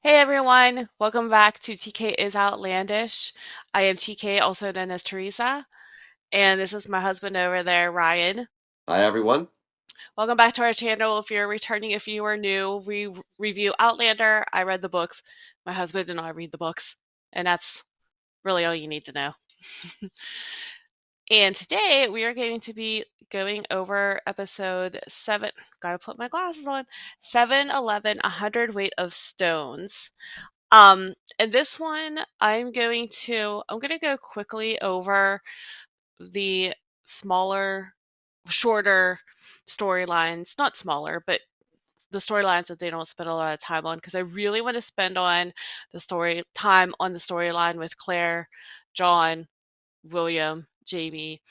Hey everyone, welcome back to TK is Outlandish. I am TK, also known as Teresa, and this is my husband over there, Ryan. Hi, everyone. Welcome back to our channel. If you're returning, if you are new, we review Outlander. I read the books. My husband did not read the books, and that's really all you need to know. And today we are going to be going over episode 7. Gotta put my glasses on. 7-11, 100 Weight of Stones. And this one, I'm gonna go quickly over the smaller, shorter storylines, not smaller, but the storylines that they don't spend a lot of time on, because I really want to spend on the storyline with Claire, John, William, Jamie,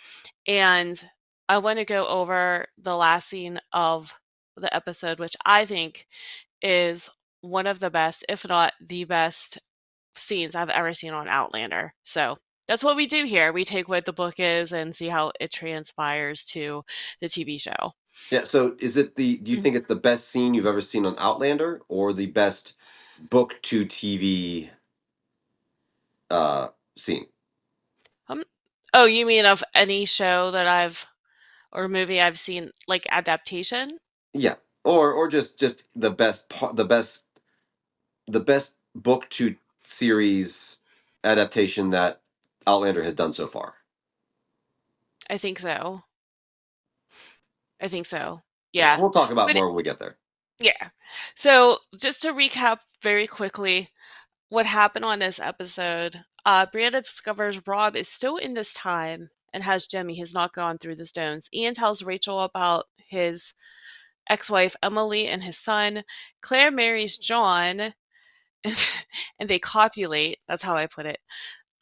and I want to go over the last scene of the episode, which I think is one of the best, if not the best scenes I've ever seen on Outlander. So that's what we do here. We take what the book is and see how it transpires to the TV show. Yeah, so do you Mm. think it's the best scene you've ever seen on Outlander or the best book to TV uh scene? Um, oh, you mean of any show that or movie I've seen, like adaptation? Yeah. Or just the best part the best book to series adaptation that Outlander has done so far. I think so. I think so. Yeah, Yeah. we'll talk about But more when we get there. yeah. So just to recap very quickly, what happened on this episode, Brianna discovers Rob is still in this time and has Jemmy, has not gone through the stones. Ian tells Rachel about his ex-wife Emily and his son. Claire marries John and they copulate. That's how I put it.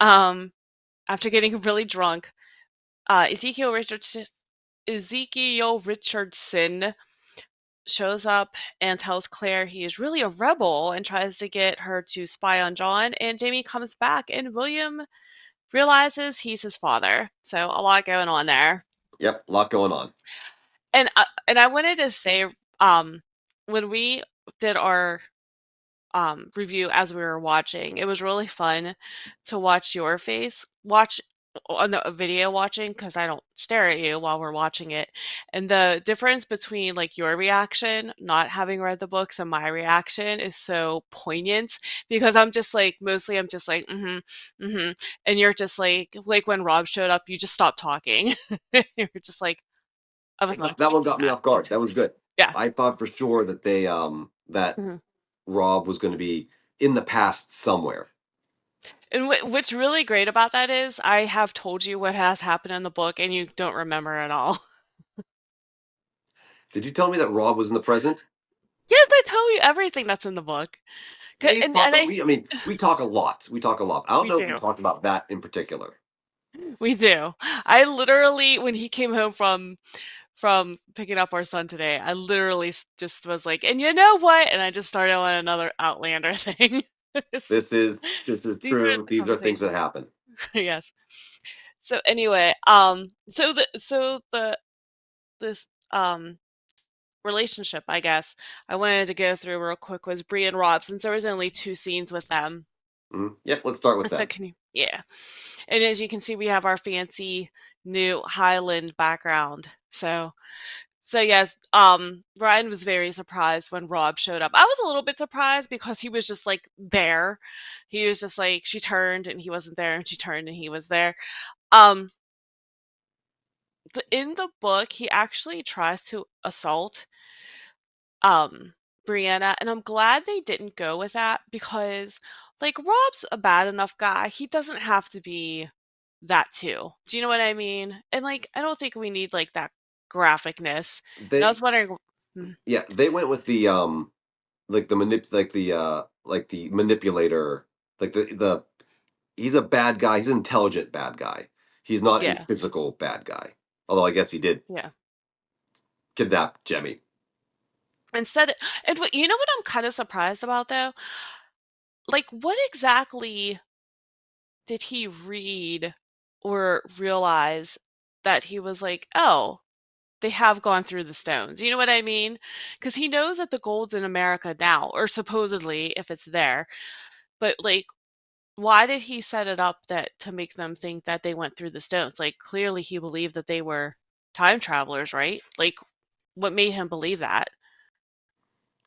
Um, After getting really drunk, uh, Ezekiel Richardson Ezekiel Richardson shows up and tells Claire he is really a rebel and tries to get her to spy on John. And Jamie comes back, and William realizes he's his father. So a lot going on there. Yep, a lot going on. And I wanted to say, um, when we did our review as we were watching, it was really fun to watch your face, watch on the video watching because I don't stare at you while we're watching it. And the difference between like your reaction, not having read the books, and my reaction is so poignant because I'm just like, mm-hmm. And you're just like when Rob showed up, you just stopped talking. You're just like, I was not That one expecting got me that. off guard. That was good. Yeah. I thought for sure that that Mhm. Rob was going to be in the past somewhere. And what's really great about that is I have told you what has happened in the book and you don't remember at all. Did you tell me that Rob was in the present? Yes, I tell you everything that's in the book. Yeah, you've And talked. I mean, we talk a lot. We talk a lot. I don't we know if we do. talked about that in particular. We do. I literally, when he came home from picking up our son today, I literally just was like, and you know what? And I just started on another Outlander thing. This is These are true. the These are things that conversations. happen. Yes. So anyway, this relationship, I guess, I wanted to go through real quick was Bree and Rob, since there was only 2 scenes with them. Yep. Let's start with So them. can you, yeah. And as you can see, we have our fancy new Highland background. So yes, Ryan was very surprised when Rob showed up. I was a little bit surprised because he was just like there. He was just like she turned and he wasn't there, and she turned and he was there. Um, in the book, he actually tries to assault um Brianna, and I'm glad they didn't go with that because like Rob's a bad enough guy. He doesn't have to be that too. Do you know what I mean? And like I don't think we need like that graphicness. And I was They wondering. Mm, yeah they went with the like the manipulator, the he's a bad guy. He's an intelligent bad guy. He's not a yeah, physical bad guy. Although I guess he did yeah. kidnap Jemmy. Instead, and you know what I'm kind of surprised about though? Like what exactly did he read or realize that he was like, oh, they have gone through the stones. You know what I mean? Because he knows that the gold's in America now, or supposedly if it's there. But like, why did he set it up that to make them think that they went through the stones? Like, clearly he believed that they were time travelers, right? Like, what made him believe that?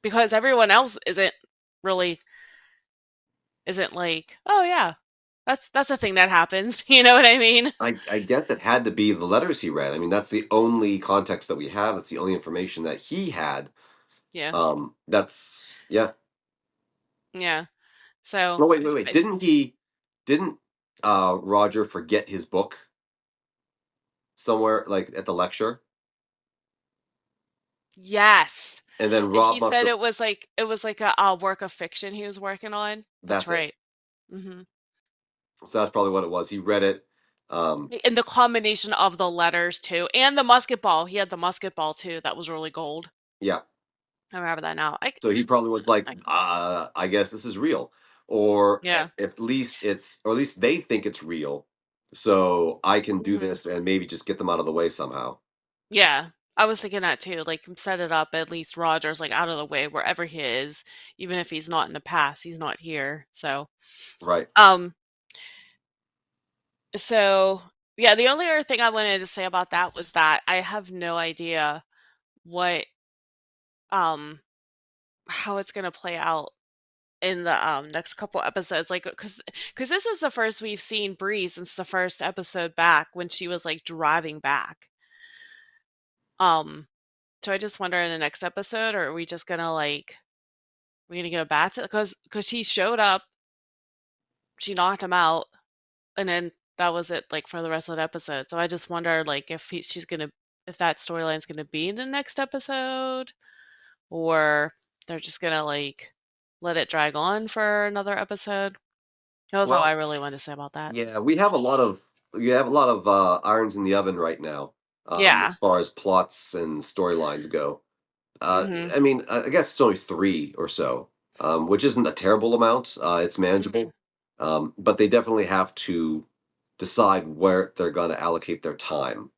Because everyone else really isn't like, oh yeah, that's a thing that happens. You know what I mean? I guess it had to be the letters he read. I mean, that's the only context that we have. That's the only information that he had. Yeah, That's yeah. yeah. So, Oh wait. Didn't Roger forget his book somewhere like at the lecture? yes. And then And Rob he must said have it was like a work of fiction he was working on. That's that's it. right. Hmm. So that's probably what it was. He read it. Um And the combination of the letters too, and the musket ball. He had the musket ball too. That was really gold. yeah. I remember that now. So he probably was like, I I guess this is real. Or yeah. at least it's or at least they think it's real. So I can do Hmm. this and maybe just get them out of the way somehow. Yeah. I was thinking that too. Like set it up at least Roger's like out of the way wherever he is, even if he's not in the past, he's not here. Right. Um, so yeah, the only other thing I wanted to say about that was that I have no idea what um how it's gonna play out in the next couple episodes, like because this is the first we've seen Bree since the first episode back when she was like driving back. um so I just wonder in the next episode, or are we just gonna like we're gonna go back to because he showed up, she knocked him out, and then that was it like for the rest of the episode. So I just wonder like she's gonna if that storyline's gonna be in the next episode, or they're just gonna like let it drag on for another episode. That's all I Well, really want to say about that. yeah, we have a lot of irons in the oven right now, Yeah. as far as plots and storylines go. Mhm. I mean, I guess it's only three or so, which isn't a terrible amount. It's Mhm. manageable, but they definitely have to decide where they're going to allocate their time.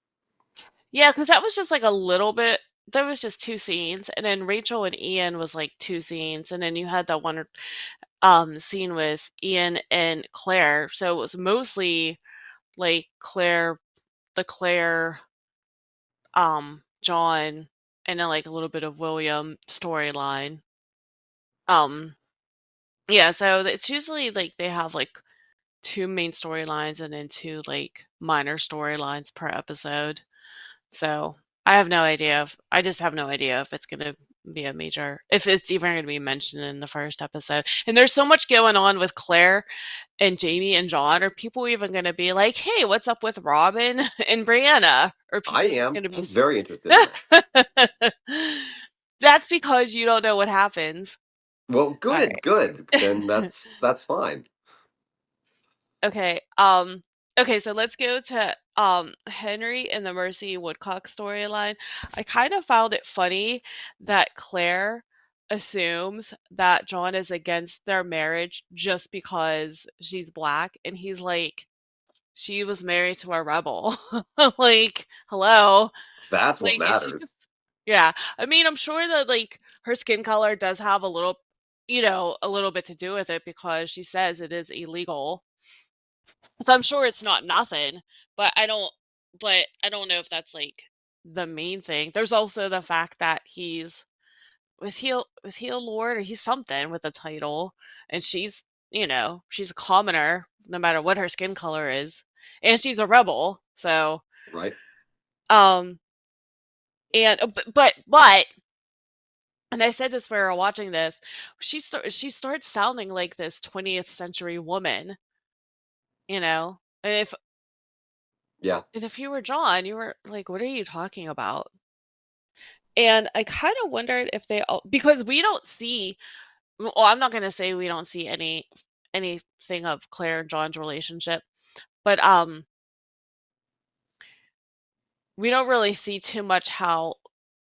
Yeah, because that was just like a little bit. There was just two scenes, and then Rachel and Ian was like two scenes, and then you had that one scene with Ian and Claire. So it was mostly like Claire, John, and then like a little bit of William storyline. Um, yeah, so it's usually like they have like two main storylines and then two like minor storylines per episode. So I just have no idea if it's going to be a major, if it's even going to be mentioned in the first episode. And there's so much going on with Claire and Jamie and John. Are people even going to be like, hey, what's up with Robin and Brianna? Or are I people just am. going to be. I'm very interested in that. That's because you don't know what happens. Well, All good, good. Then right. that's fine. Okay. Okay, so let's go to Henry and the Mercy Woodcock storyline. I kind of found it funny that Claire assumes that John is against their marriage just because she's black, and he's like, she was married to a rebel. Like, hello. That's what Like, is she matters, just yeah. I mean, I'm sure that like her skin color does have a little, a little bit to do with it because she says it is illegal, so I'm sure it's not nothing, but I don't know if that's like the main thing. There's also the fact that was he a lord, or he's something with a title, and she's a commoner no matter what her skin color is, and she's a rebel. So right? um and but and I said this when we were watching this, she starts sounding like this 20th century woman, and Yeah. if you were John, you were like, "What are you talking about?" And I kind of wondered if they all because we don't see. Well, I'm not gonna say we don't see anything of Claire and John's relationship, but we don't really see too much how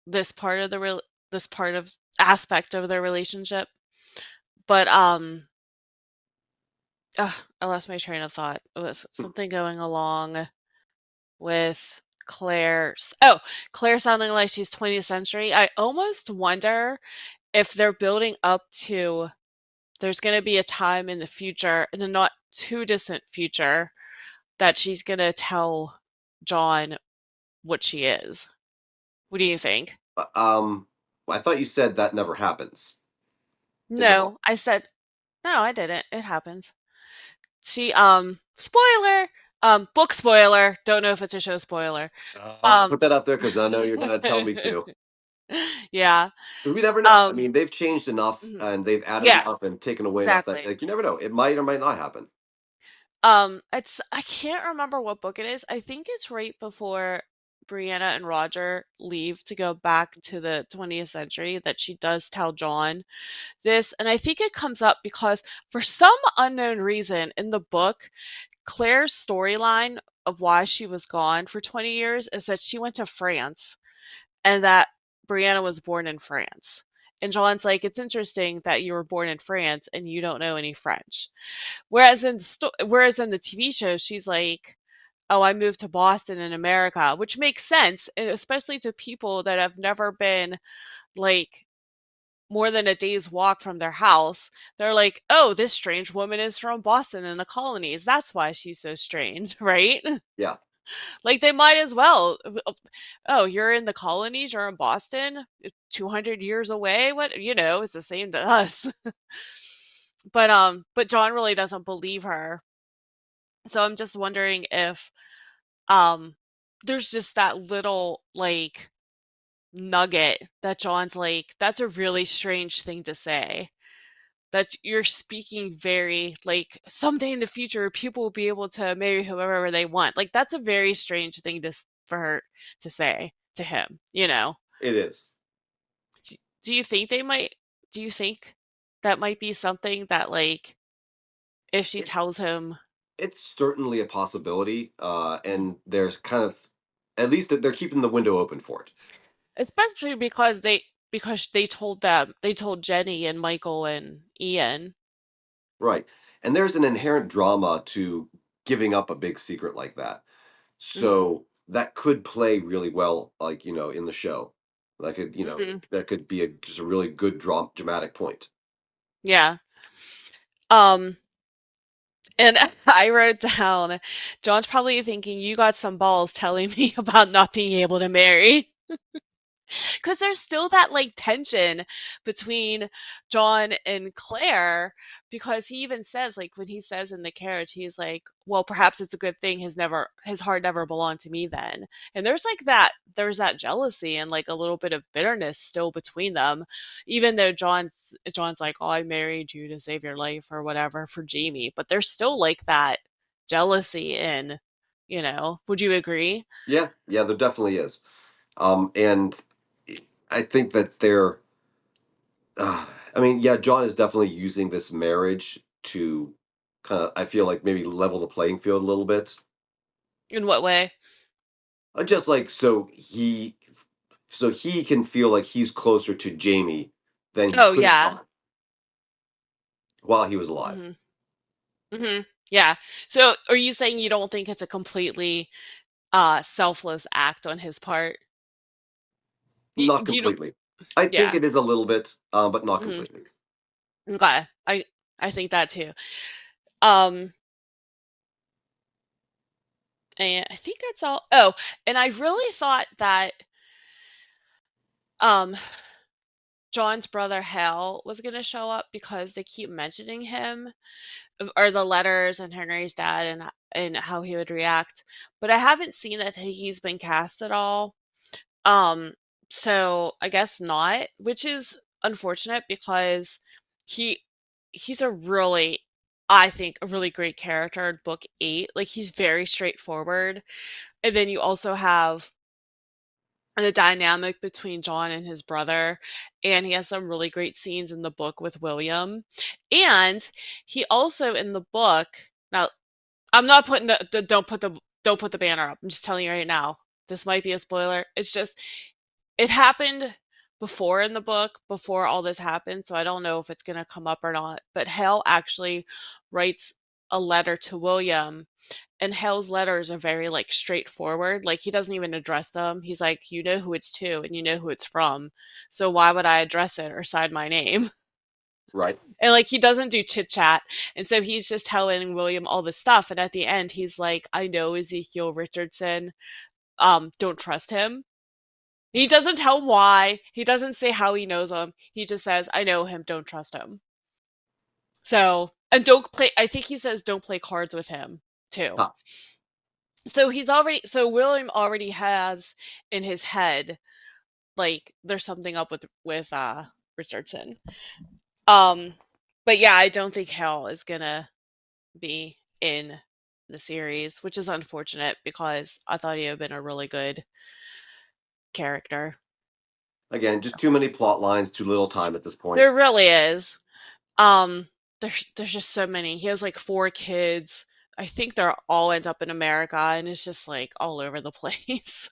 this part of the real this part of aspect of their relationship. But I lost my train of thought. It was something going along with Claire sounding like she's 20th century. I almost wonder if they're building up to there's going to be a time in the future, in the not too distant future, that she's going to tell John what she is. What do you think? Uh, Um, I thought you said that never happens in the book. No, I said, no, I didn't. It happens. Spoiler, book spoiler. Don't know if it's a show spoiler. I'll Um, put that out there because I know you're gonna tell me to. yeah. 'Cause we never know. I Um, mean, they've changed enough mhm. and they've added Yeah, enough and taken away enough that exactly. like you never know. It might or might not happen. I can't remember what book it is. I think it's right before Brianna and Roger leave to go back to the 20th century that she does tell John this, and I think it comes up because for some unknown reason in the book, Claire's storyline of why she was gone for 20 years is that she went to France and that Brianna was born in France. And John's like, it's interesting that you were born in France and you don't know any French. Whereas in the TV show, she's like, "Oh, I moved to Boston in America," which makes sense, and especially to people that have never been like more than a day's walk from their house. They're like, "Oh, this strange woman is from Boston in the colonies. That's why she's so strange," right? Yeah, Like they might as well. Oh, you're in the colonies, you're in Boston, 200 years away. What, it's the same to us. But John really doesn't believe her. So I'm just wondering if um there's just that little like nugget that John's like, that's a really strange thing to say. That you're speaking very like someday in the future people will be able to marry whoever they want. Like that's a very strange thing for her to say to him. it is. Do, do you think they might do you think that might be something that like if she It, tells him. it's certainly a possibility, Mhm. and there's kind of at least they're keeping the window open for it. Especially because they told Jenny and Michael and Ian. Right. And there's an inherent drama to giving up a big secret like that. Mhm. So that could play really well, like, in the show. That could, Mhm. that could be just a really good dramatic point. Yeah. Um and I wrote down John's probably thinking you got some balls telling me about not being able to marry. Because there's still that like tension between John and Claire because he even says like when he says in the carriage he's like, well, perhaps it's a good thing his heart never belonged to me then. And there's that jealousy and like a little bit of bitterness still between them, even though John's like, oh, I married you to save your life or whatever for Jamie, but there's still like that jealousy would you agree? Yeah, yeah, there definitely is. And I think that I mean, yeah, John is definitely using this marriage to kind of, I feel like maybe level the playing field a little bit. In what way? Just like so he can feel like he's closer to Jamie than he Oh could have yeah. thought while he was alive. Mhm. Mhm. Yeah. So, are you saying you don't think it's a completely, selfless act on his part? Not You don't. completely. I think Yeah. it is a little bit, but not Mhm. completely. Okay. I think that too. Um, and I think that's all. Oh, and I really thought that, um, John's brother Hal was gonna show up because they keep mentioning him, or the letters and Henry's dad and how he would react, but I haven't seen that he's been cast at all. Um, so I guess not, which is unfortunate because he he's a really I think a really great character in book 8. Like he's very straightforward. And then you also have the dynamic between John and his brother, and he has some really great scenes in the book with William. And he also in the book now I'm not putting don't put the banner up. I'm just telling you right now. This might be a spoiler. It's just it happened before in the book, before all this happened, so I don't know if it's gonna come up or not. But Hale actually writes. a letter to William, and Hale's letters are very like straightforward. Like he doesn't even address them. He's like, you know who it's to and you know who it's from. So why would I address it or sign my name? Right. And like he doesn't do chit chat. And so he's just telling William all this stuff. And at the end, he's like, I know Ezekiel Richardson. Don't trust him. He doesn't tell why. He doesn't say how he knows him. He just says, I know him. Don't trust him. So, and don't play, I think he says, don't play cards with him too. Huh. So William already has in his head, like, there's something up with Richardson. Um, but yeah, I don't think Hal is gonna be in the series, which is unfortunate because I thought he had been a really good character. Again, just too many plot lines, too little time at this point. There really is. Um, there's just so many. He has like 4 kids. I think they're all end up in America, and it's just like all over the place.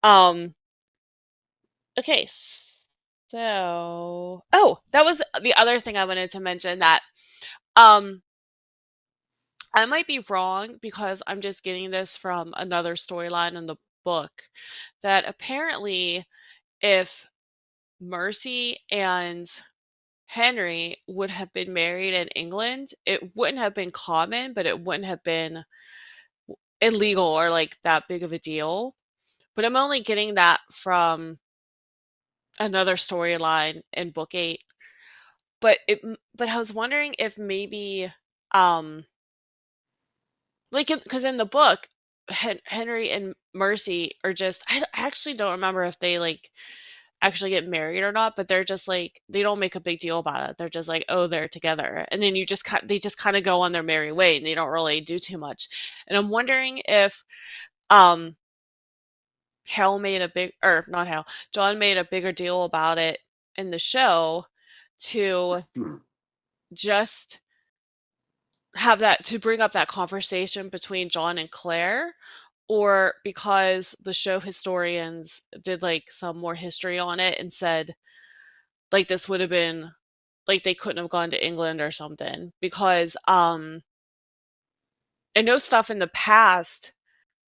Um, okay, so that was the other thing I wanted to mention that um I might be wrong because I'm just getting this from another storyline in the book that apparently if Mercy and Henry would have been married in England, it wouldn't have been common, but it wouldn't have been illegal or like that big of a deal. But I'm only getting that from another storyline in book 8. But I was wondering if maybe um like because in the book Henry and Mercy are just I actually don't remember if they like actually get married or not, but they're just like they don't make a big deal about it. They're just like, oh, they're together, and then they just kind of go on their merry way, and they don't really do too much. And I'm wondering if um Hal made a big or not Hal, John made a bigger deal about it in the show to Hmm. just have that to bring up that conversation between John and Claire, or because the show historians did like some more history on it and said like this would have been like they couldn't have gone to England or something because I know stuff in the past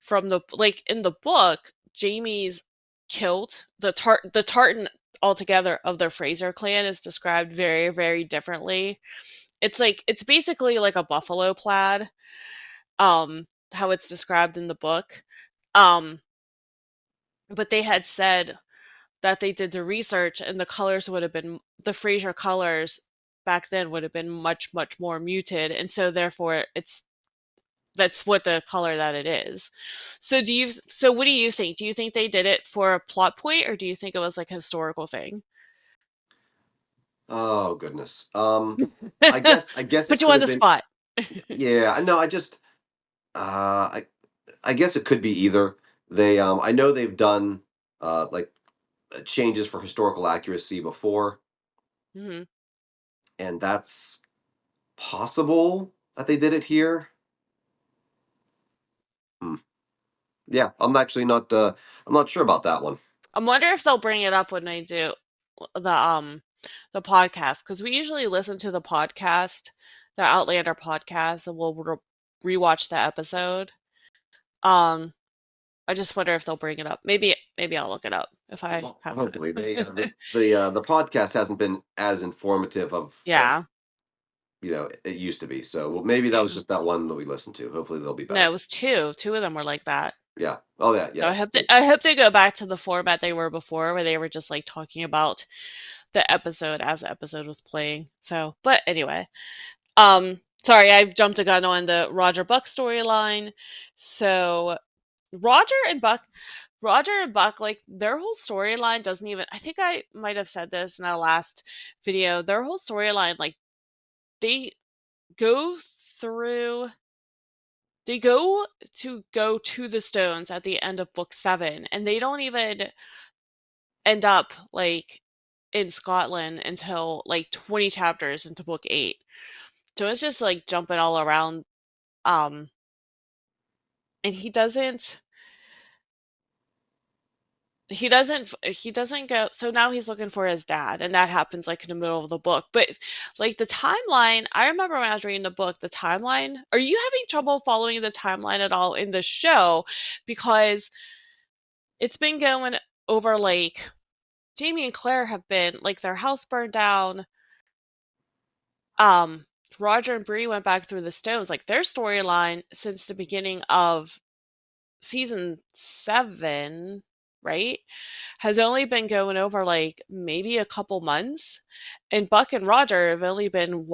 from the like in the book Jamie's kilt the tartan altogether of the Fraser clan is described very very differently. It's like it's basically like a buffalo plaid, how it's described in the book. Um, but they had said that they did the research and the colors would have been the Fraser colors back then would have been much much more muted, and so therefore it's that's what the color that it is. So what do you think? Do you think they did it for a plot point or do you think it was like a historical thing? Oh goodness. I guess it Put you could on have the been. spot. Yeah. I know. I guess it could be either. I know they've done like changes for historical accuracy before, Hmm. and that's possible that they did it here. Hmm. Yeah, I'm actually not. I'm not sure about that one. I wonder if they'll bring it up when they do the um the podcast because we usually listen to the Outlander podcast, and we'll rewatch the episode. Um, I just wonder if they'll bring it up. Maybe I'll look it up if I Well, have hopefully time. the podcast hasn't been as informative of Yeah. as it used to be. So well, maybe that was Mm. just that one that we listened to. Hopefully they'll be No, better. it was two. Two of them were like that. Yeah. Oh yeah, So yeah. I hope they go back to the format they were before, where they were just like talking about the episode as the episode was playing. So, but anyway, sorry, I jumped a gun on the Roger Buck storyline. So Roger and Buck, Roger and Buck, like their whole storyline doesn't even. I think I might have said this in our last video. Their whole storyline, like they go through they go to the stones at the end of book 7 and they don't even end up like in Scotland until like 20 chapters into book 8. So it's just like jumping all around. Um, and he doesn't. he doesn't go, so now he's looking for his dad, and that happens like in the middle of the book. But like the timeline, I remember when I was reading the book, the timeline, are you having trouble following the timeline at all in the show? Because it's been going over like Jamie and Claire have been like their house burned down. Um, Roger and Bree went back through the stones. Like their storyline since the beginning of season 7, right, has only been going over like maybe a couple months. And Buck and Roger have only been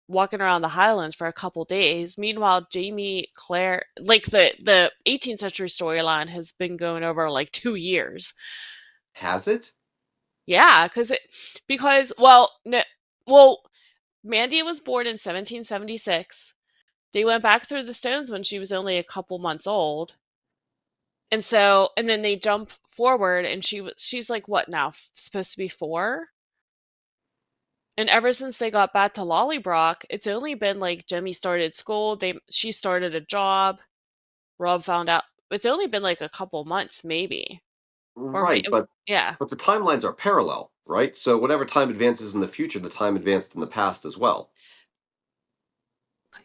walking around the Highlands for a couple days. Meanwhile, Jamie, Claire, like the 18th century storyline has been going over like 2 years. Has it? Yeah, because well, no, well, Mandy was born in 1776. They went back through the stones when she was only a couple months old. And then they jump forward and she's like what now? Supposed to be 4? And ever since they got back to Lollybrock, it's only been like Jemmy started school, she started a job, Rob found out. It's only been like a couple months maybe. Or Right, but yeah. the timelines are parallel, right? So whatever time advances in the future, the time advanced in the past as well.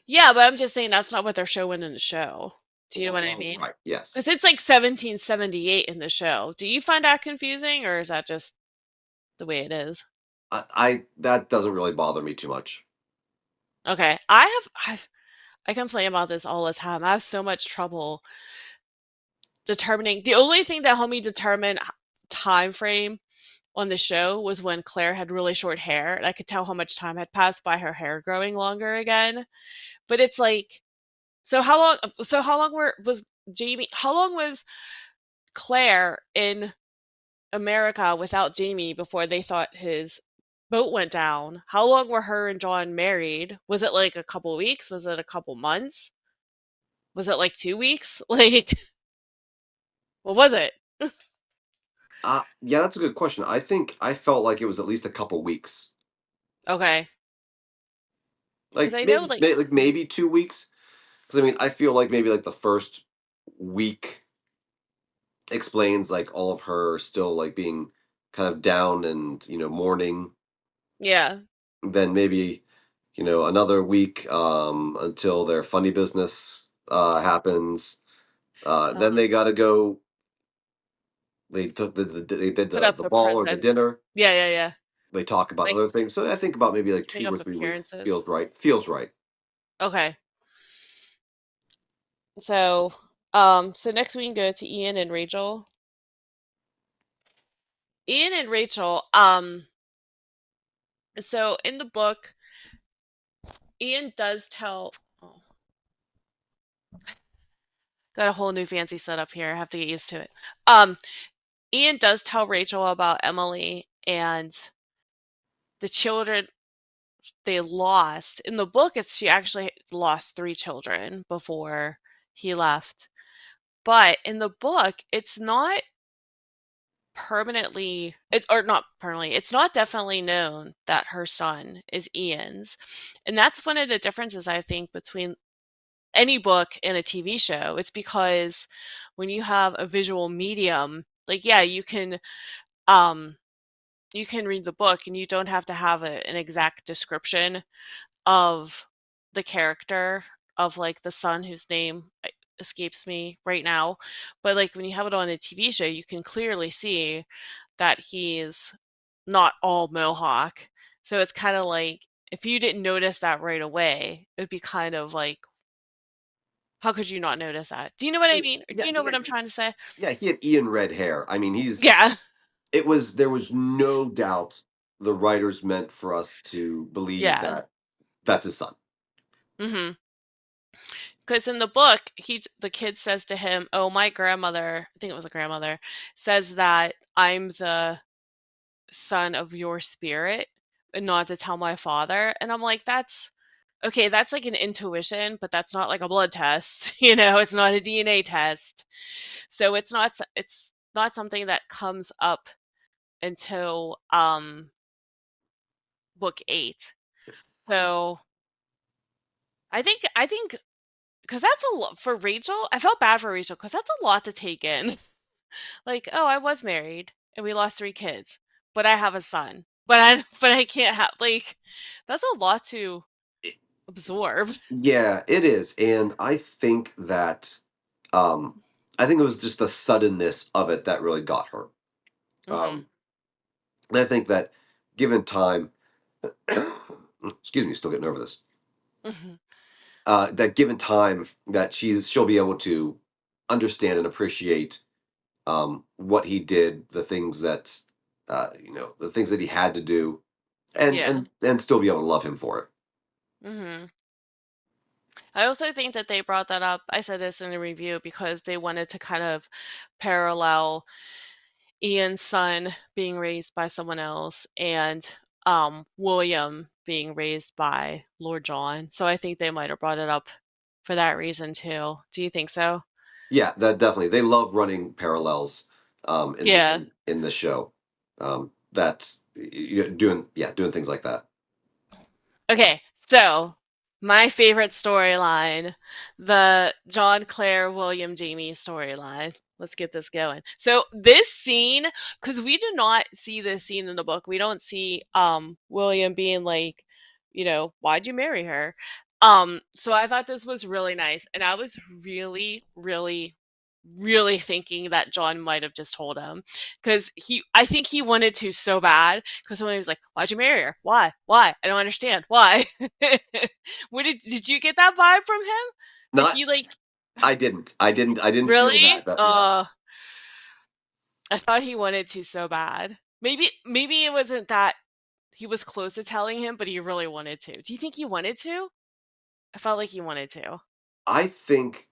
Yeah, but I'm just saying that's not what they're showing in the show. Do you know what I mean? Right. Yes. Because it's like 1778 in the show. Do you find that confusing, or is that just the way it is? I that doesn't really bother me too much. Okay. I complain about this all the time. I have so much trouble determining. The only thing that helped me determine time frame on the show was when Claire had really short hair, and I could tell how much time had passed by her hair growing longer again. But it's like, so how long was Jamie? How long was Claire in America without Jamie before they thought his boat went down? How long were her and John married? Was it like a couple weeks? Was it a couple months? Was it like 2 weeks? Like, what was it? Yeah, that's a good question. I think I felt like it was at least a couple weeks, Okay, because like I know like maybe 2 weeks. Because I mean, I feel like maybe like the first week explains like all of her still like being kind of down and mourning. yeah. Then maybe another week until their funny business happens. Then Um, they got to go. They took they did put up the the ball or the present. dinner. Yeah, yeah, yeah. They talk about Like other things. So I think about maybe like keeping 2 or up 3 weeks appearances. feels right. Feels right. Okay. So, so next we can go to Ian and Rachel. Ian and Rachel, so in the book, Ian does tell, oh, got a whole new fancy setup here. I have to get used to it. Ian does tell Rachel about Emily and the children they lost. In the book, it's she actually lost 3 children before he left. But in the book, it's not permanently it's or not permanently, it's not definitely known that her son is Ian's. And that's one of the differences I think between any book and a TV show. It's because when you have a visual medium, like yeah, um you can read the book and you don't have to have an exact description of the character of like the son whose name escapes me right now. But like when you have it on a TV show, you can clearly see that he's not all Mohawk. So it's kind of like if you didn't notice that right away, it would be kind of like, how could you not notice that? Do you know what I mean? Or do Yeah, you know what I'm trying to say? yeah. He had Ian red hair. I mean, he's Yeah. it was there was no doubt the writers meant for us to believe Yeah. that that's his son. Mhm. Because in the book, the kid says to him, "Oh, my grandmother, I think it was a grandmother, says that I'm the son of your spirit and not to tell my father." And I'm like, that's okay, that's like an intuition, but that's not like a blood test, it's not a DNA test. So it's not something that comes up until book 8. So I think because that's a lot for Rachel. I felt bad for Rachel because that's a lot to take in. Like, oh, I was married and we lost 3 kids, but I have a son. But I can't have like that's a lot to It- absorb. yeah, it is, and um, I think it was just the suddenness of it that really got her. Mhm. Um, and I think that given time, excuse me, still getting over this. Mhm. That given time, that she'll be able to understand and appreciate what he did, the things that the things that he had to do, and Yeah. still be able to love him for it. Mhm. I also think that they brought that up. I said this in the review because they wanted to kind of parallel Ian's son being raised by someone else and William being raised by Lord John. So I think they might have brought it up for that reason too. Do you think so? Yeah, that definitely. They love running parallels Yeah. in the show. That's doing things like that. Okay, so my favorite storyline, the John Clare William Jamie storyline. Let's get this going. So this scene, because we do not see this scene in the book, we don't see William being like, why'd you marry her? So I thought this was really nice, and I was really, really, really thinking that John might have just told him because I think he wanted to so bad because when he was like, "Why'd you marry her? Why? I don't understand. Why?" What did you get that vibe from him? That Not, he like I didn't feel really? that. But yeah, I thought he wanted to so bad. Maybe it wasn't that he was close to telling him, but he really wanted to. Do you think he wanted to? I felt like he wanted to. I think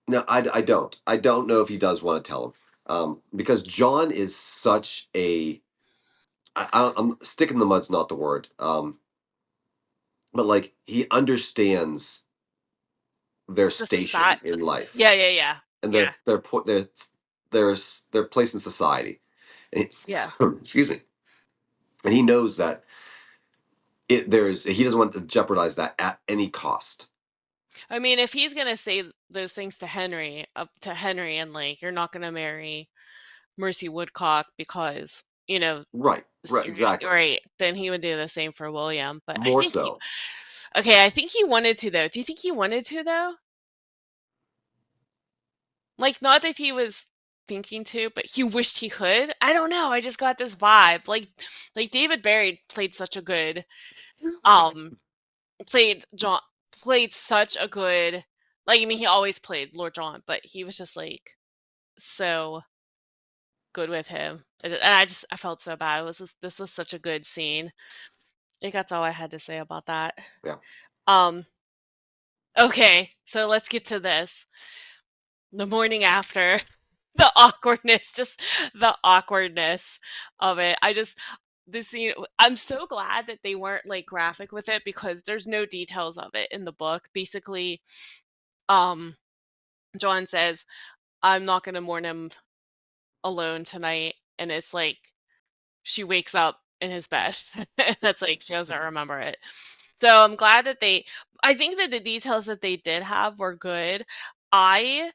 no, I don't know if he does want to tell him, because John is such a I'm stick in the mud's not the word, but like he understands their The society. station in life Yeah, yeah, yeah, and yeah, their place in society. And yeah. excuse me, and he knows that he doesn't want to jeopardize that at any cost. I mean, if he's gonna say those things to Henry, and like, you're not gonna marry Mercy Woodcock because, Right, right, you're exactly. right, then he would do the same for William. But More so. okay, I think he wanted to though. Do you think he wanted to though? Like, not that he was thinking to, but he wished he could. I don't know. I just got this vibe. Like David Barry played such a good, um, played John, played such a good, like, I mean, he always played Lord John, but he was just like so good with him. And I felt so bad. This was such a good scene. I think that's all I had to say about that. Yeah. Um, okay, so let's get to this. The morning after, just the awkwardness of it. This scene, I'm so glad that they weren't like graphic with it because there's no details of it in the book. Basically, um, John says, I'm not gonna mourn him alone tonight. And it's like she wakes up in his bed. That's like she doesn't remember it. So I'm glad that I think that the details that they did have were good. I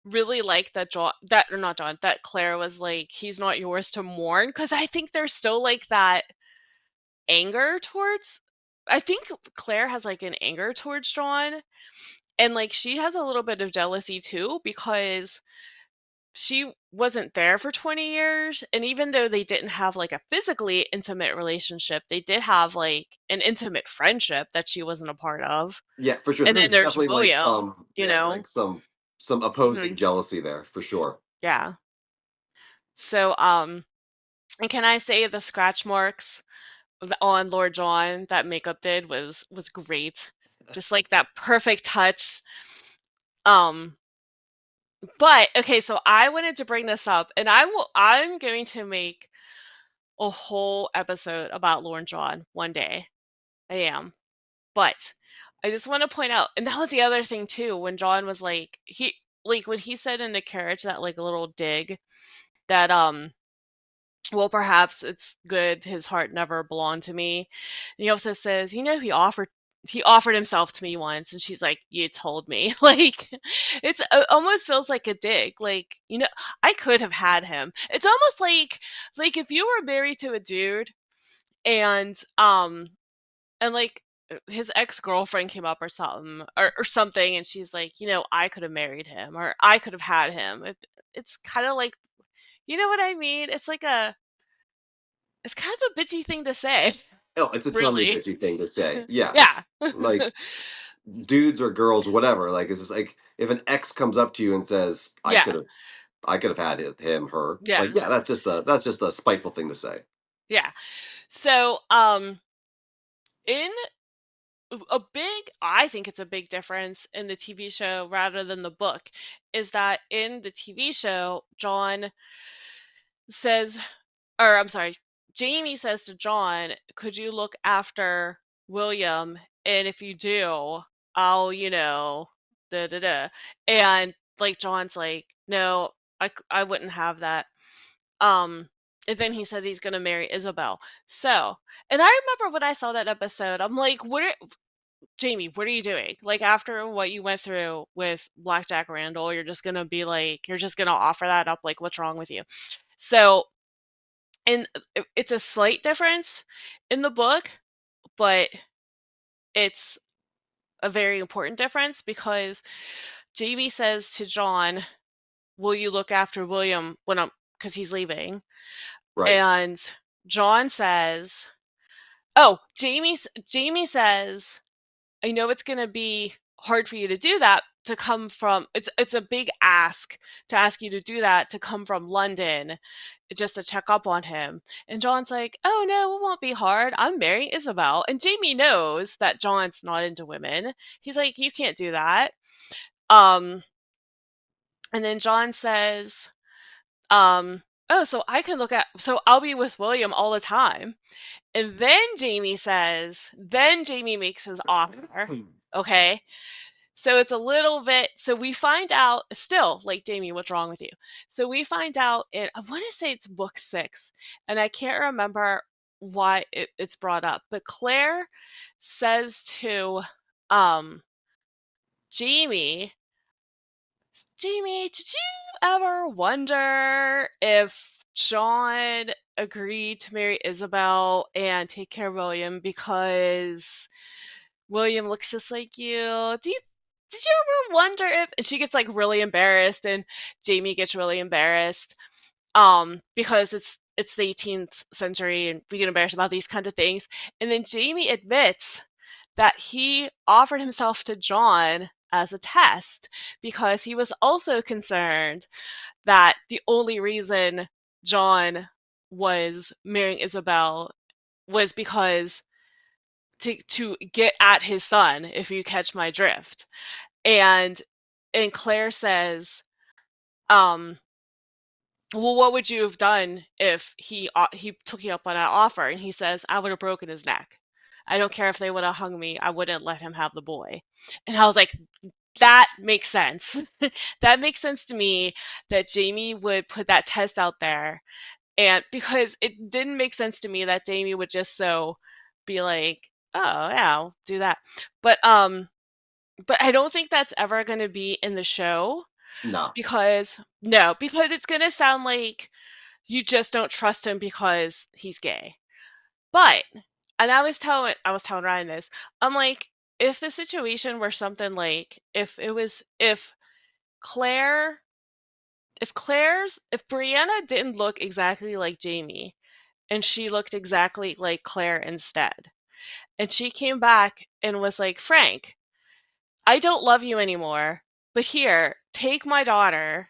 really like that or not John, that Claire was like, he's not yours to mourn, because I think there's still like that anger towards. I think Claire has like an anger towards John, and like she has a little bit of jealousy too because she wasn't there for 20 years, and even though they didn't have like a physically intimate relationship, they did have like an intimate friendship that she wasn't a part of. Yeah, for sure. And then There's there's definitely like William, you know. some opposing Mhm. jealousy there for sure. Yeah. So and can I say the scratch marks on Lord John that makeup did was great. Just like that perfect touch. Um but okay, so I wanted to bring this up, and I'm going to make a whole episode about Lord John one day. I am. But I just want to point out, and that was the other thing too, when John was like when he said in the carriage that like a little dig that well, perhaps it's good his heart never belonged to me. And he also says, he offered. he offered himself to me once, and she's like, you told me. Like, it almost feels like a dig. Like, I could have had him. It's almost like if you were married to a dude, and like his ex-girlfriend came up or something, or something, and she's like, I could have married him, or I could have had him. It's kind of like, you know what I mean? It's kind of a bitchy thing to say. Oh, it's a totally Really. bitchy thing to say. Yeah, Yeah. like dudes or girls, whatever. Like it's just like if an ex comes up to you and says, Yeah. I could have had him, her." Like, Yeah. yeah, that's just a spiteful thing to say. Yeah. So, in I think it's a big difference in the TV show rather than the book, is that in the TV show, John says, or I'm sorry, Jamie says to John, could you look after William? And if you do, I'll, da da da. And like John's like, no, I wouldn't have that. Um, and then he says he's gonna marry Isabel. So, and I remember when I saw that episode, I'm like, Jamie, what are you doing? Like, after what you went through with Blackjack Randall, you're just gonna be like, you're just gonna offer that up? Like, what's wrong with you? So, and it's a slight difference in the book, but it's a very important difference because Jamie says to John, will you look after William because he's leaving? Right. And John says, oh, Jamie says, I know it's going to be hard for you to do that, to come from, it's a big ask you to do that, to come from London just to check up on him. And John's like, oh no, it won't be hard. I'm marrying Isabel. And Jamie knows that John's not into women. He's like, you can't do that. Um, and then John says, oh, so I'll be with William all the time. And then Jamie makes his offer. Okay. So it's a little bit, so we find out still, like, Jamie, what's wrong with you? So we find out I want to say it's book 6, and I can't remember why it's brought up, but Claire says to um Jamie, Jamie, did you ever wonder if John agreed to marry Isabel and take care of William because William looks just like you? Did you ever wonder if, and she gets like really embarrassed, and Jamie gets really embarrassed because it's the 18th century and we get embarrassed about these kind of things. And then Jamie admits that he offered himself to John as a test because he was also concerned that the only reason John was marrying Isabel was because to get at his son, if you catch my drift. And Claire says, um, well, what would you have done if he took you up on that offer? And he says, I would have broken his neck. I don't care if they would have hung me. I wouldn't let him have the boy. And I was like, that makes sense. That makes sense to me that Jamie would put that test out there. And because it didn't make sense to me that Jamie would just so be like, oh yeah, I'll do that. But but I don't think that's ever going to be in the show, No. because no, because it's going to sound like you just don't trust him because he's gay. But, and I was telling Ryan this. I'm like, if the situation were something like, Claire if Brianna didn't look exactly like Jamie and she looked exactly like Claire instead, and she came back and was like, Frank, I don't love you anymore, but here, take my daughter,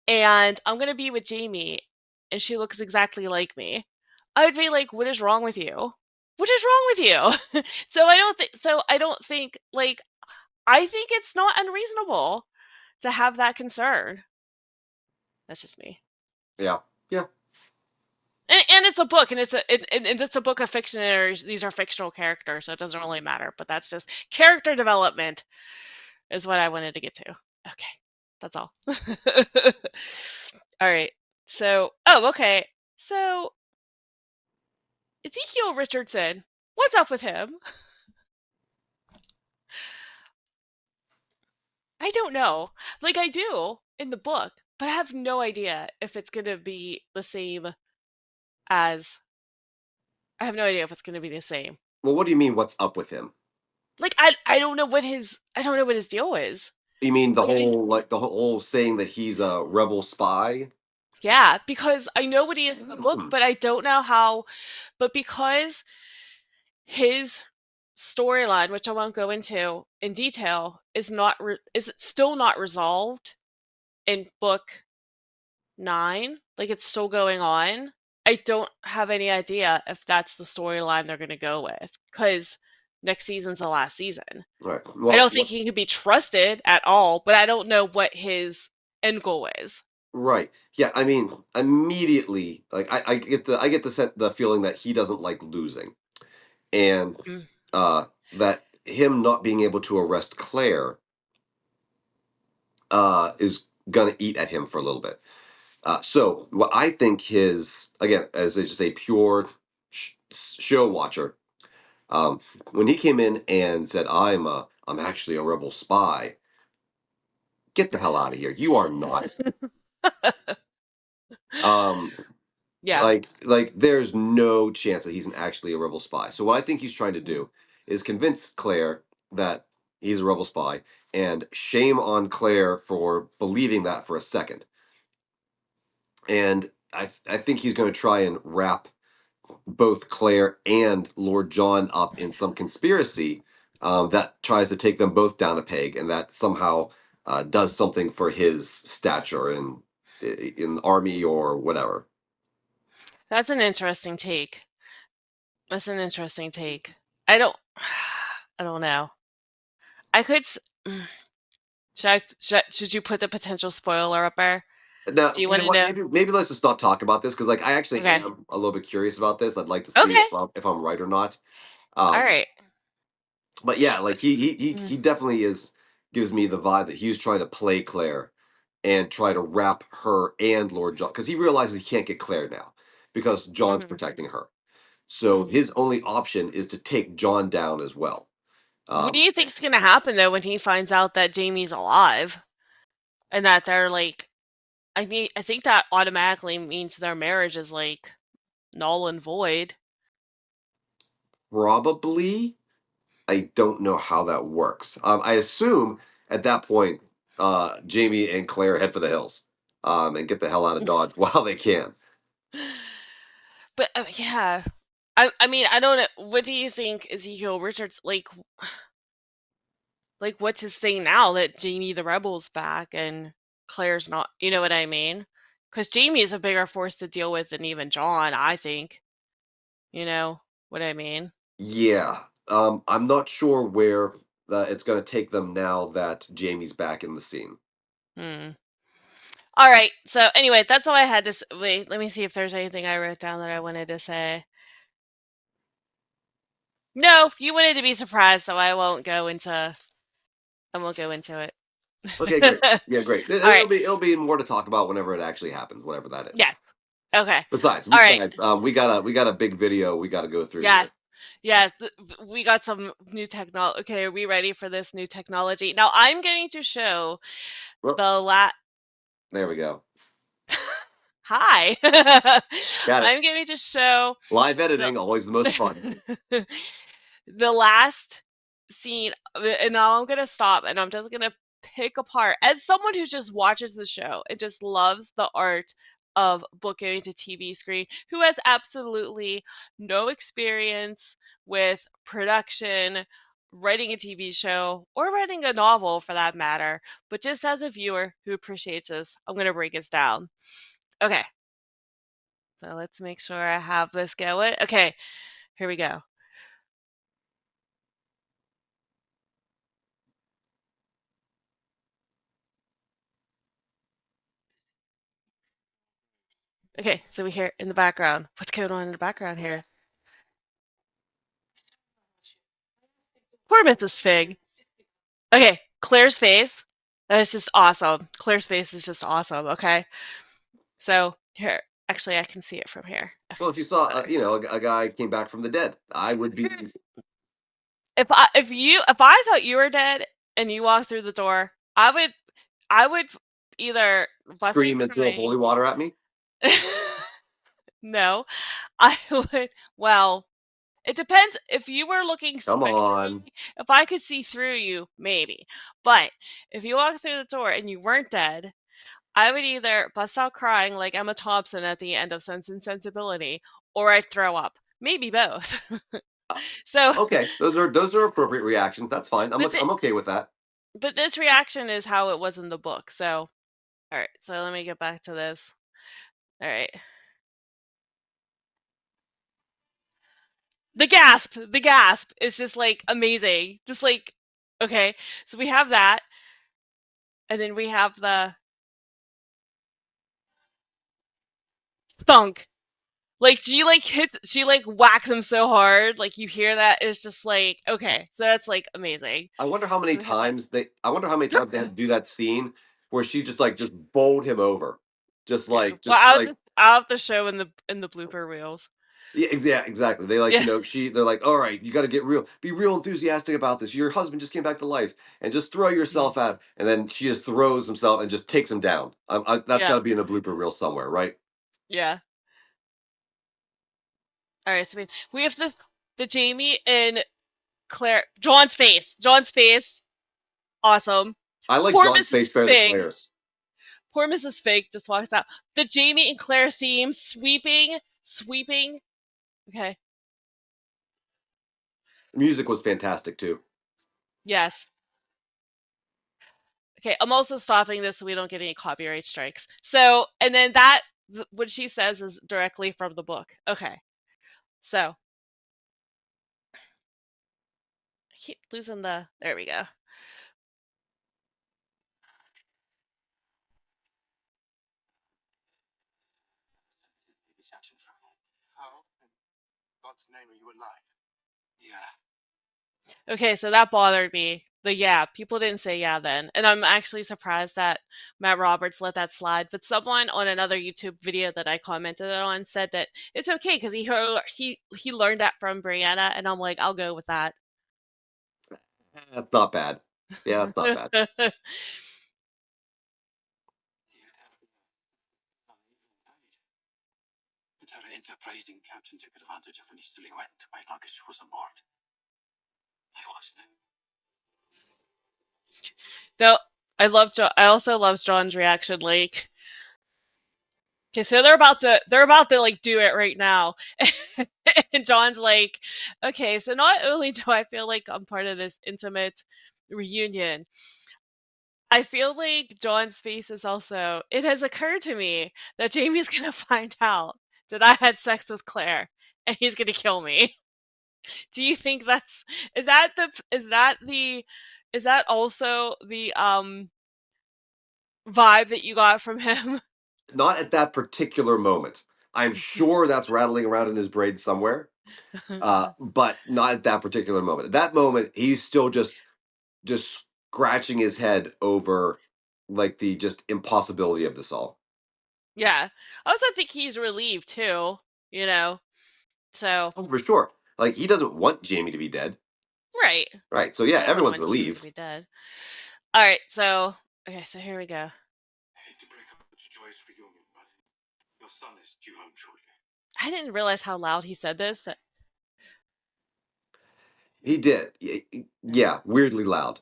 and I'm gonna be with Jamie, and she looks exactly like me. I would be like, what is wrong with you? What is wrong with you? So I don't think, like, I think it's not unreasonable to have that concern. That's just me. Yeah. Yeah. And it's a book, and and it's a book of fiction, and these are fictional characters, so it doesn't really matter. But that's just character development is what I wanted to get to. Okay, that's all. All right. So, oh, okay. So Ezekiel Richardson, what's up with him? I don't know. Like I do in the book, but I have no idea if it's gonna be the same as I have no idea if it's gonna be the same. Well, what do you mean? What's up with him? Like I don't know what his deal is. You mean the Like I whole like the whole saying that he's a rebel spy? yeah, because I know what he is in the book, Hmm. but I don't know how but because his storyline, which I won't go into in detail, is still not resolved in book 9, like it's still going on. I don't have any idea if that's the storyline they're going to go with because next season's the last season. Right. I Well, don't think he can be trusted at all, but I don't know what his end goal is. right. Yeah. I mean, immediately, like I get the feeling that he doesn't like losing, and Mm. that him not being able to arrest Claire is gonna eat at him for a little bit. So what I think his again as just a pure show watcher, um, when he came in and said, I'm actually a rebel spy." Get the hell out of here! You are not. Um, Yeah. like there's no chance that he's actually a rebel spy. So what I think he's trying to Mm. do is convince Claire that he's a rebel spy, and shame on Claire for believing that for a second. And I think he's going to try and wrap both Claire and Lord John up in some conspiracy that tries to take them both down a peg, and that somehow does something for his stature in the army or whatever. That's an interesting take. That's an interesting take. I don't I don't know. I could mm, should you put the potential spoiler up there? Now, Do you you want know to what? know? Maybe let's just not talk about this because, like, I actually Okay. am a little bit curious about this. I'd like to see Okay. if I'm right or not. All Um, right. but yeah, like Mm, he definitely is gives me the vibe that he's trying to play Claire and try to wrap her and Lord John because he realizes he can't get Claire now because John's mhm, protecting her. So mhm. his only option is to take John down as well. What do Um, you think's gonna happen though when he finds out that Jamie's alive and that they're like I mean I think that automatically means their marriage is like null and void. Probably, I don't know how that works. I assume at that point, Jamie and Claire head for the hills and get the hell out of Dodge while they can. But yeah. I mean I don't know what do you think Ezekiel Richards like what's his thing now that Jamie the Rebel's back and Claire's not, you know what I mean? Because Jamie is a bigger force to deal with than even John, I think. You know what I mean? Yeah, I'm not sure where it's going to take them now that Jamie's back in the scene. Hmm. All right. So anyway, that's all I had to wait. Let me see if there's anything I wrote down that I wanted to say. No, you wanted to be surprised, so I won't go into it. Okay, great. Yeah, great. All right. It'll be more to talk about whenever it actually happens, whenever that is. Yeah. Okay. All right. Besides, we got a big video we got to go through Yeah. here. Yeah, we got some new technology. Okay, are we ready for this new technology? Now I'm going to show Well, the there we go. Hi. Got it. I'm going to show Live the editing always the most fun. the last scene, and now I'm gonna stop and I'm just gonna pick apart as someone who just watches the show and just loves the art of booking to TV screen, who has absolutely no experience with production, writing a TV show, or writing a novel for that matter, but just as a viewer who appreciates this, I'm gonna break this down. Okay, so let's make sure I have this going. Okay, here we go. Okay, so we hear in the background. What's going on in the background here? Poor Mrs. Fig. Okay, Claire's face. That is just awesome. Claire's face is just awesome. Okay, so here, actually, I can see it from here. Well, if you saw, Better. a guy came back from the dead, I would be. If I thought you were dead and you walked through the door, I would I would either butt fake Scream and throw crying. holy water at me? No, I would. Well, it depends. If you were looking Come on. spectry, if I could see through you, maybe. But if you walked through the door and you weren't dead, I would either bust out crying like Emma Thompson at the end of Sense and Sensibility, or I'd throw up. Maybe both. So, Okay, those are appropriate reactions. That's fine. but I'm okay with that. this reaction is how it was in the book. So, all right. So let me get back to this. All right. The gasp is just like amazing. Just like, okay. So we have that, and then we have the thunk. Like she like whacks him so hard, like you hear that, it's just like, okay, so that's like amazing. I wonder how many So we have that. times they. I wonder how many times they had to do that scene where she just bowled him over, Yeah. Well, just like I'll have to show in the blooper reels. yeah, yeah, exactly. They like Yeah. they're like, all right, you got to get real, be real enthusiastic about this. Your husband just came back to life, and just throw Mhm. yourself at. And then she just throws himself and just takes him down. That's got Yeah. to be in a blooper reel somewhere, right? Yeah. All right. So we have this the Jamie and Claire John's face. John's face. Awesome. I like Poor John's face Mrs. better than Fig. Claire's. Poor Mrs. Fig just walks out. The Jamie and Claire theme sweeping. Okay. The music was fantastic too. Yes. Okay, I'm also stopping this so we don't get any copyright strikes. So, and then that, what she says is directly from the book. Okay, so I keep losing the, there we go. Okay, so that bothered me. The yeah, people didn't say yeah then. And I'm actually surprised that Matt Roberts let that slide. But someone on another YouTube video that I commented on said that it's okay because he learned that from Brianna, and I'm like, I'll go with that. That's not bad. Yeah, that's not bad. Though I love I also love John's reaction. Like, okay, so they're about to like do it right now. And John's like, okay, so not only do I feel like I'm part of this intimate reunion, I feel like John's face is also, it has occurred to me that Jamie's gonna find out that I had sex with Claire and he's gonna kill me. Do you think is that also the vibe that you got from him? Not at that particular moment. I'm sure that's rattling around in his brain somewhere, but not at that particular moment. At that moment, he's still just scratching his head over like the just impossibility of this all. Yeah. I also think he's relieved too, you know. So, Oh, for sure. Like he doesn't want Jamie to be dead, right. right? So yeah, No one everyone's wants Jamie to relieved. be dead. All right, so okay, so here we go. I didn't realize how loud he said this. He did. Yeah, weirdly loud.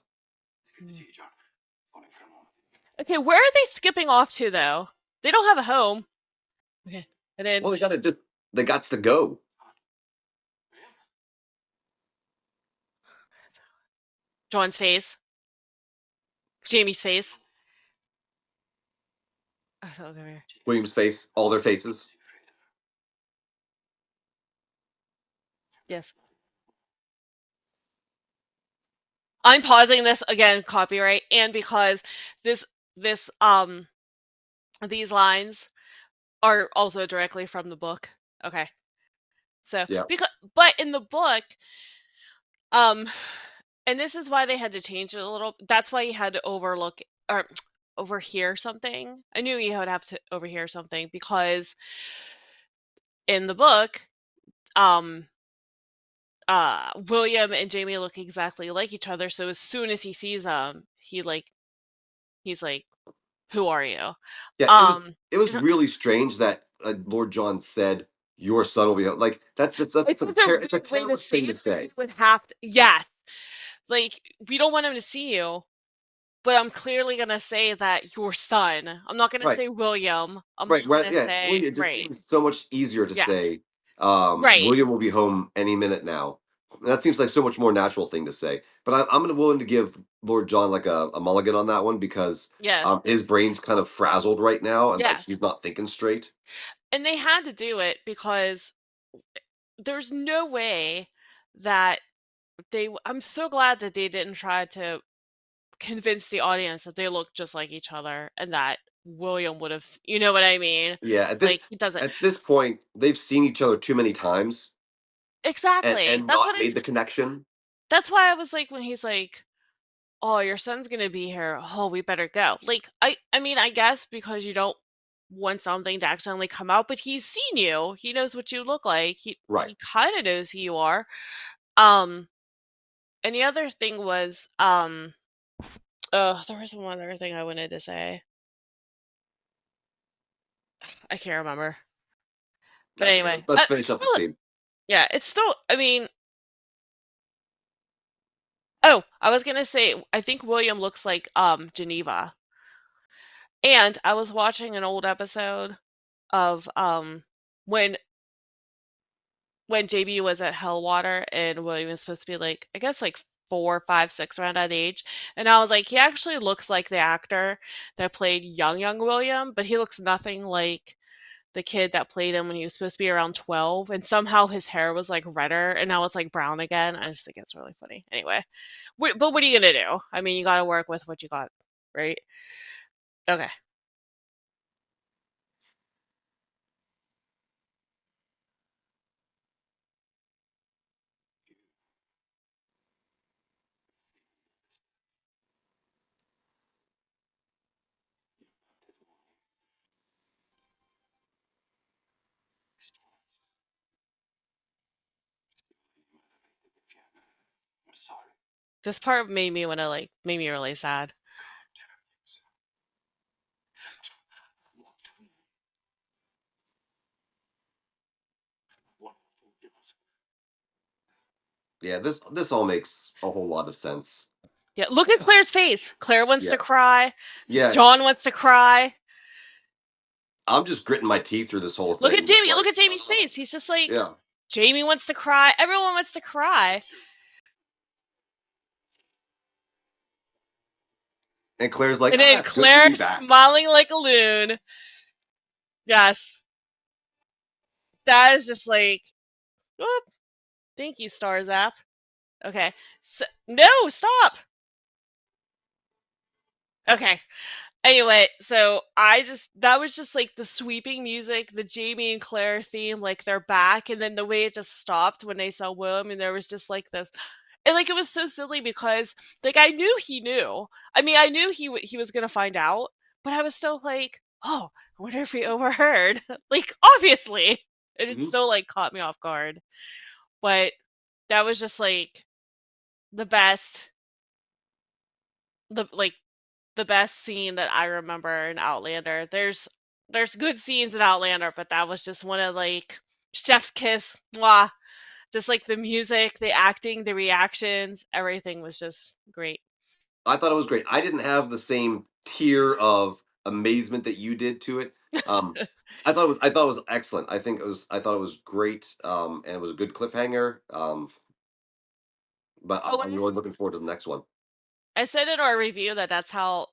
Okay, where are they skipping off to though? They don't have a home. Okay, and then Well, they got to go. John's face, Jamie's face. Oh, so over here. William's face, all their faces. Yes. I'm pausing this again, copyright, and because this this these lines are also directly from the book. Okay. So, Yeah, because but in the book, um and this is why they had to change it a little. That's why he had to overlook or overhear something. I knew he would have to overhear something because in the book, um William and Jamie look exactly like each other. So as soon as he sees them, he like He's like, "Who are you?" Yeah, Um, it was and really strange that Lord John said your son will be like it's that's such a it's a weird way to careless say thing to it, but you say. would have to, yes, like, we don't want him to see you, but I'm clearly gonna say that your son. I'm not gonna Right. say William. I'm Right, not right, gonna yeah. Well, say it just right. seems so much easier to Yeah. say, Right. William will be home any minute now. That seems like so much more natural thing to say. But I'm gonna willing to give Lord John like a mulligan on that one because Yes. his brain's kind of frazzled right now and like Yes. he's not thinking straight. And they had to do it because there's no way that I'm so glad that they didn't try to convince the audience that they look just like each other and that William would have, you know what I mean? Yeah, Like he doesn't. at this point, they've seen each other too many times Exactly. and not made the connection. That's why I was like when he's like, "Oh, your son's going to be here. Oh, we better go." Like I mean, I guess because you don't want something to accidentally come out, but he's seen you. He knows what you look like. Right. He kind of knows who you are. Um and the other thing was oh, there was one other thing I wanted to say. I can't remember. But That's okay. anyway, Let's it's finish up the still theme. yeah, it's still I mean, oh, I was going to say I think William looks like Geneva. And I was watching an old episode of when JB was at Hellwater and William was supposed to be like I guess like 4, 5, 6 around that age. And I was like, he actually looks like the actor that played young William, but he looks nothing like the kid that played him when he was supposed to be around 12, and somehow his hair was like redder and now it's like brown again. I just think it's really funny. Anyway, but what are you gonna do? I mean, you got to work with what you got, right? Okay. This part made me want to like made me really sad. Yeah, this all makes a whole lot of sense. Yeah, look at Claire's face. Claire wants Yeah. to cry. Yeah, John wants to cry. I'm just gritting my teeth through this whole Look at thing, just Jamie. Look like, at Jamie's face. He's just like yeah. Jamie wants to cry. Everyone wants to cry. And Claire's like, And ah, then it's good to Claire be back. smiling like a loon. Yes, that is just like, whoop. Thank you, Star Zap. Okay. So, no, stop. Okay. Anyway, so I just that was just like the sweeping music, the Jamie and Claire theme, like they're back, and then the way it just stopped when they saw Willem, and there was just like this, and like it was so silly because like I knew he knew. I mean, I knew he was gonna find out, but I was still like, oh, I wonder if he overheard. Like obviously, and it Hmm. still like caught me off guard. But that was just like the best, the like the best scene that I remember in Outlander. There's good scenes in Outlander, but that was just one of like chef's kiss. Mwah. Just like the music, the acting, the reactions, everything was just great. I thought it was great. I didn't have the same tier of amazement that you did to it. Um, I thought it was excellent. I thought it was great, and it was a good cliffhanger. But Oh, I'm really looking forward to the next one. I said in our review that that's how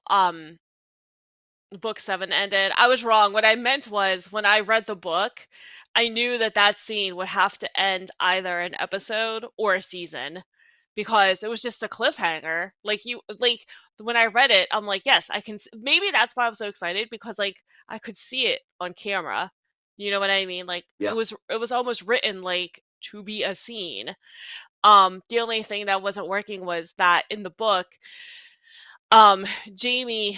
book 7 ended. I was wrong. What I meant was when I read the book, I knew that that scene would have to end either an episode or a season because it was just a cliffhanger. Like you like when I read it, I'm like, yes, I can maybe that's why I was so excited because like I could see it on camera. You know what I mean? Like Yeah, it was almost written like to be a scene. The only thing that wasn't working was that in the book, Jamie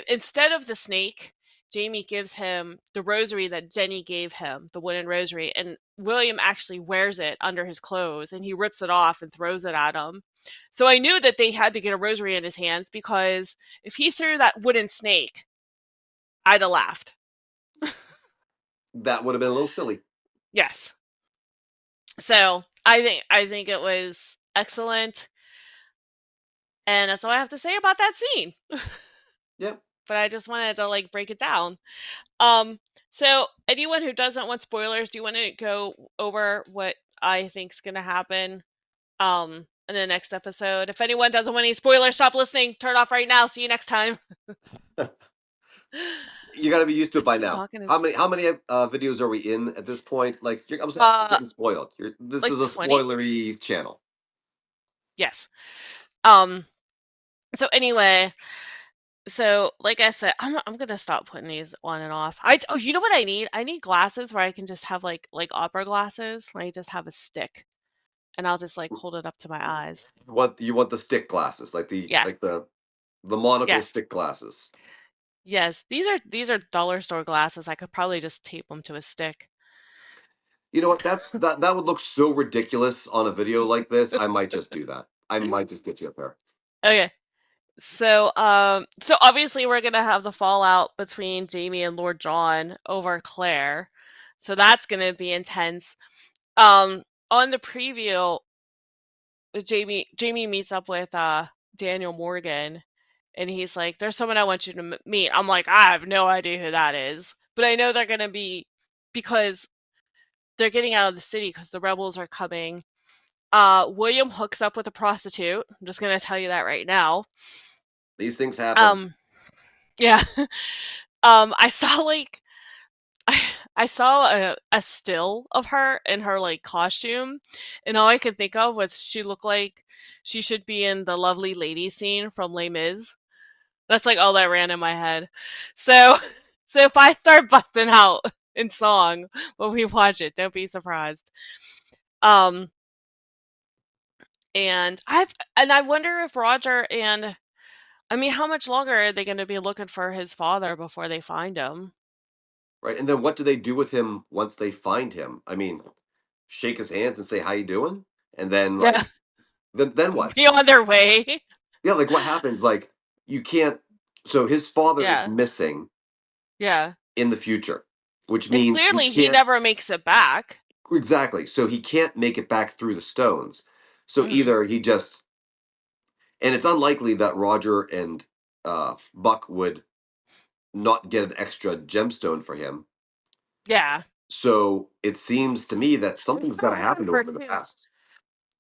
instead of the snake, Jamie gives him the rosary that Jenny gave him, the wooden rosary, and William actually wears it under his clothes and he rips it off and throws it at him. So I knew that they had to get a rosary in his hands because if he threw that wooden snake, I'd have laughed. That would have been a little silly. Yes. So I think it was excellent, and that's all I have to say about that scene. Yeah. But I just wanted to like break it down. Um, so anyone who doesn't want spoilers, do you want to go over what I think's gonna happen in the next episode? If anyone doesn't want any spoilers, stop listening. Turn off right now. See you next time. You got to be used to it by Keep now. talking is How many videos are we in at this point? Like I'm saying, you're uh getting spoiled. This like is a 20. spoilery channel. Yes. Um so anyway, so like I said, I'm gonna stop putting these on and off. Oh, you know what I need? I need glasses where I can just have like opera glasses, where I just have a stick and I'll just like hold it up to my eyes. You want the stick glasses, like Yeah. the monocle Yes. stick glasses. Yes. These are dollar store glasses. I could probably just tape them to a stick. You know what? That would look so ridiculous on a video like this. I might just do that. I might just get you a pair. Okay. So obviously we're gonna have the fallout between Jamie and Lord John over Claire. So that's gonna be intense. On the preview, Jamie meets up with Daniel Morgan, and he's like, "There's someone I want you to meet." I'm like, I have no idea who that is, but I know they're gonna be because they're getting out of the city because the rebels are coming. William hooks up with a prostitute. I'm just gonna tell you that right now. These things happen. Um, yeah. I saw like I saw a still of her in her like costume, and all I could think of was she looked like she should be in the lovely lady scene from Les Mis. That's like all that ran in my head. So, so if I start busting out in song when we watch it, don't be surprised. Um, and I wonder if Roger and I mean, how much longer are they going to be looking for his father before they find him? Right? And then what do they do with him once they find him? I mean, shake his hands and say how you doing? And then Yeah, like then what? be on their way. Yeah, like what happens? Like you can't so his father is Yeah, missing yeah. in the future, which And means he clearly he can't never makes it back. exactly. So he can't make it back through the stones. So Hmm. either he just and it's unlikely that Roger and Buck would not get an extra gemstone for him. Yeah. So it seems to me that They're something's got still to looking happen to for him in the two. past.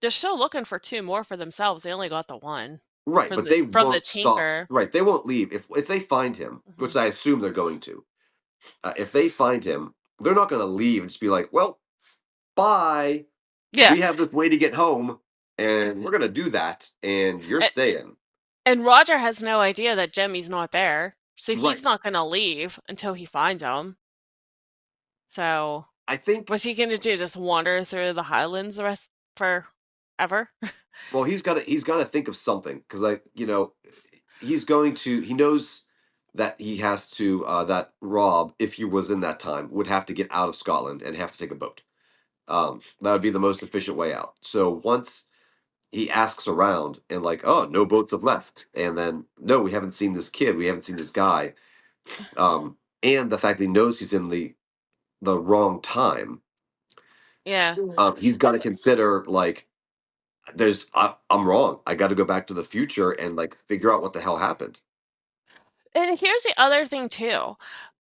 They're still looking for two more for themselves. They only got the one Right, but they from the won't stop. tinker. Right, they won't leave if they find him, Hmm. which I assume they're going to. If they find him, they're not going to leave and just be like, "Well, bye. Yeah. We have this way to get home, and we're going to do that, and you're And, staying." and Roger has no idea that Jemmy's not there. So he's Right. not going to leave until he finds him. So I think. what's he going to do? Just wander through the Highlands the rest forever? Well, he's got to think of something because he knows that he has to that Rob, if he was in that time, would have to get out of Scotland and have to take a boat. That would be the most efficient way out. So once he asks around and like, oh, no boats have left, and then no, we haven't seen this kid, we haven't seen this guy, and the fact that he knows he's in the wrong time, Yeah. he's got to consider like, I'm wrong. I got to go back to the future and like figure out what the hell happened. And here's the other thing too.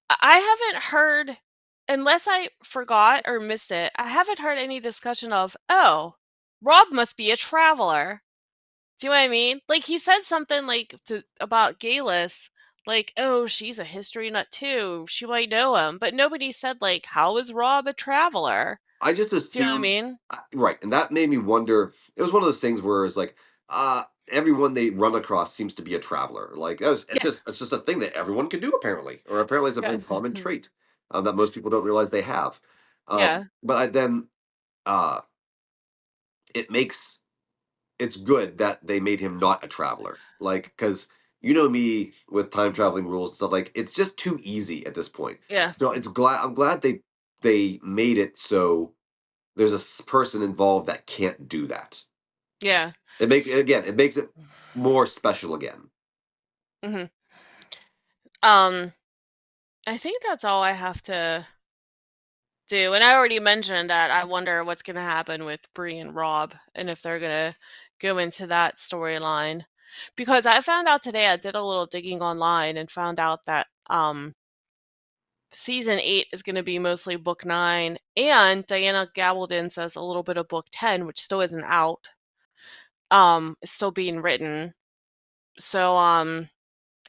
I haven't heard, unless I forgot or missed it, I haven't heard any discussion of, oh, Rob must be a traveler. Do you know what I mean? Like he said something like about Galis, like, oh, she's a history nut too. She might know him, but nobody said like, how is Rob a traveler? I just Do you know what I assumed, mean? right, and that made me wonder. It was one of those things where it's like, everyone they run across seems to be a traveler. Like Yeah. it's just a thing that everyone can do apparently, or apparently it's a Yeah. very common trait that most people don't realize they have. Yeah. But then uh, it makes it's good that they made him not a traveler, like because you know me with time traveling rules and stuff, like it's just too easy at this point. Yeah. So I'm glad they made it so there's a person involved that can't do that. Yeah. It makes it more special again. Hmm. Um, I think that's all I have to do. And I already mentioned that I wonder what's going to happen with Bree and Rob and if they're going to go into that storyline. Because I found out today, I did a little digging online and found out that season 8 is going to be mostly book 9, and Diana Gabaldon says a little bit of book 10, which still isn't out, is still being written. So I'm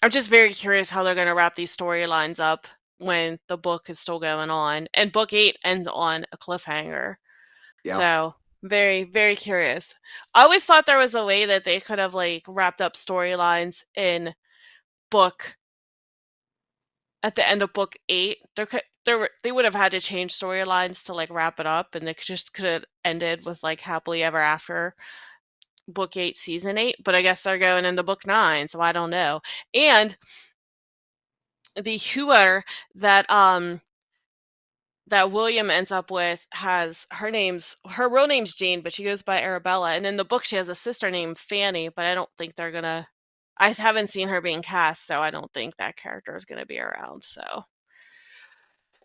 just very curious how they're going to wrap these storylines up when the book is still going on, and book 8 ends on a cliffhanger. Yeah. So very, very curious. I always thought there was a way that they could have like wrapped up storylines in book at the end of book 8. They would have had to change storylines to like wrap it up, and they just could have ended with like happily ever after book 8 season 8, but I guess they're going into book 9, so I don't know. And the whoever that that William ends up with has her real name's Jane, but she goes by Arabella. And in the book, she has a sister named Fanny, but I don't think they're gonna. I haven't seen her being cast, so I don't think that character is gonna be around.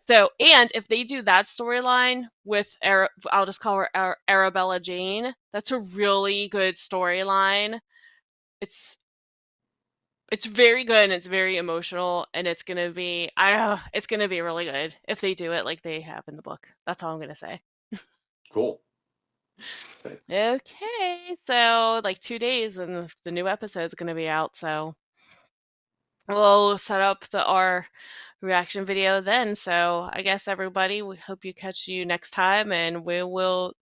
And if they do that storyline with I'll just call her Arabella Jane. That's a really good storyline. It's it's very good and it's very emotional and it's gonna be really good if they do it like they have in the book. That's all I'm gonna say. Cool. Okay. Okay, so like 2 days and the new episode's gonna be out, so we'll set up our reaction video then. So I guess everybody, we hope you catch you next time and we will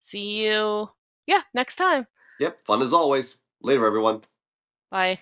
see you, yeah, next time. Yep. Fun as always. Later, everyone. Bye.